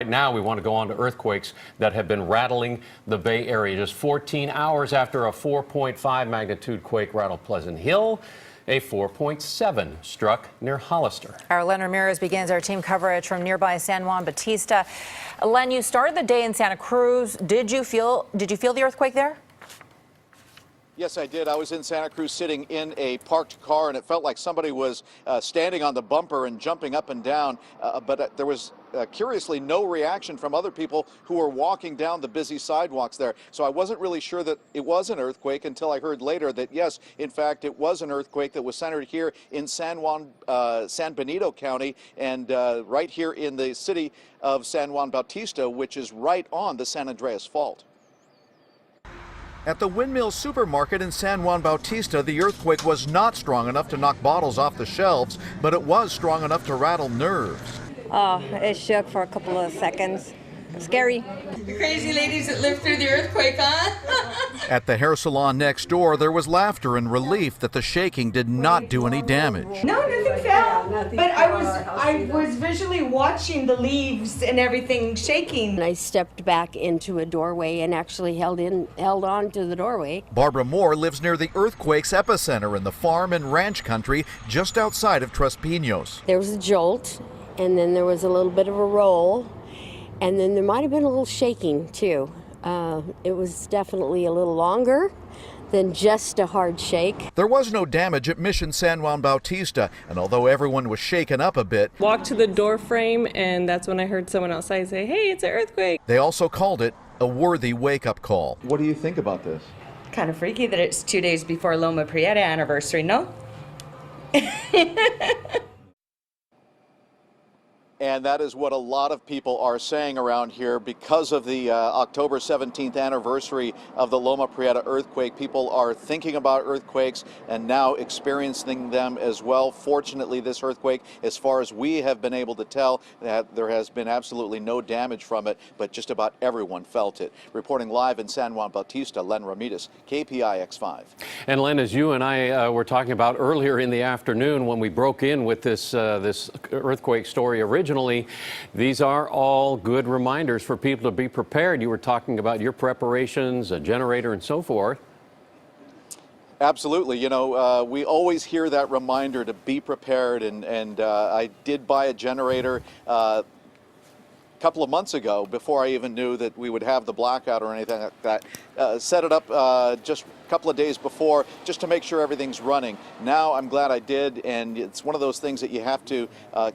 Now we want to go on to earthquakes that have been rattling the Bay Area. Just 14 hours after a 4.5 magnitude quake rattled Pleasant Hill, a 4.7 struck near Hollister. Our Len Ramirez begins our team coverage from nearby San Juan Bautista. Len, you started the day in Santa Cruz. Did you feel the earthquake there? Yes, I did. I was in Santa Cruz sitting in a parked car, and it felt like somebody was standing on the bumper and jumping up and down. But there was curiously no reaction from other people who were walking down the busy sidewalks there. So I wasn't really sure that it was an earthquake until I heard later that, yes, in fact, it was an earthquake that was centered here in San Benito County and right here in the city of San Juan Bautista, which is right on the San Andreas Fault. At the Windmill Supermarket in San Juan Bautista, the earthquake was not strong enough to knock bottles off the shelves, but it was strong enough to rattle nerves. Oh, it shook for a couple of seconds. Scary. The crazy ladies that lived through the earthquake, huh? At the hair salon next door, there was laughter and relief that the shaking did not do any damage. No, nothing fell. But I was visually watching the leaves and everything shaking. And I stepped back into a doorway and actually held on to the doorway. Barbara Moore lives near the earthquake's epicenter in the farm and ranch country just outside of Tres Pinos. There was a jolt, and then there was a little bit of a roll, and then there might have been a little shaking too. It was definitely a little longer than just a hard shake. There was no damage at Mission San Juan Bautista, and although everyone was shaken up a bit, walked to the door frame, and that's when I heard someone outside say, "Hey, it's an earthquake." They also called it a worthy wake-up call. What do you think about this? Kind of freaky that it's 2 days before Loma Prieta anniversary, no? And that is what a lot of people are saying around here because of the October 17th anniversary of the Loma Prieta earthquake. People are thinking about earthquakes and now experiencing them as well. Fortunately, this earthquake, as far as we have been able to tell, that there has been absolutely no damage from it, but just about everyone felt it. Reporting live in San Juan Bautista, Len Ramirez, KPI X5. And Len, as you and I were talking about earlier in the afternoon when we broke in with this earthquake story originally, these are all good reminders for people to be prepared. You were talking about your preparations, a generator, and so forth. Absolutely. You know, we always hear that reminder to be prepared, and I did buy a generator a couple of months ago before I even knew that we would have the blackout or anything like that. Set it up just a couple of days before just to make sure everything's running. Now I'm glad I did, and it's one of those things that you have to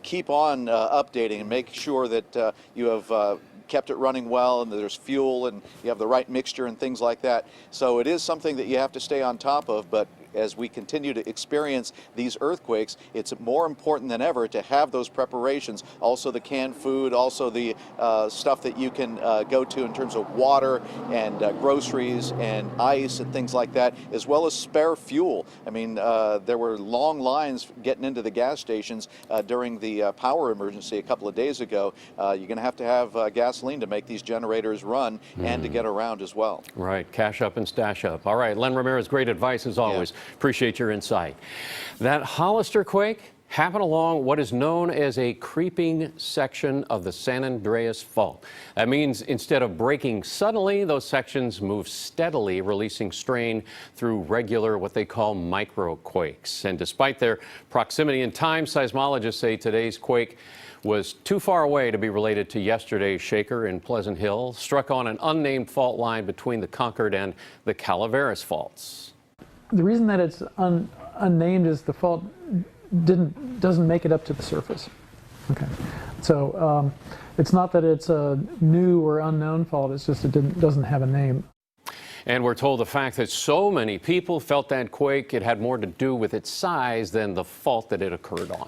keep on updating and make sure that you have kept it running well and there's fuel and you have the right mixture and things like that. So it is something that you have to stay on top of, but as we continue to experience these earthquakes, it's more important than ever to have those preparations. Also the canned food, also the stuff that you can go to in terms of water and groceries and ice and things like that, as well as spare fuel. I mean, there were long lines getting into the gas stations during the power emergency a couple of days ago. You're going to have gasoline to make these generators run and to get around as well. Right. Cash up and stash up. All right. Len Ramirez, great advice as always. Yeah. Appreciate your insight. That Hollister quake happened along what is known as a creeping section of the San Andreas Fault. That means instead of breaking suddenly, those sections move steadily, releasing strain through regular, what they call microquakes. And despite their proximity in time, seismologists say today's quake was too far away to be related to yesterday's shaker in Pleasant Hill, struck on an unnamed fault line between the Concord and the Calaveras faults. The reason that it's unnamed is the fault doesn't make it up to the surface. Okay, so it's not that it's a new or unknown fault. It's just it doesn't have a name. And we're told the fact that so many people felt that quake, it had more to do with its size than the fault that it occurred on.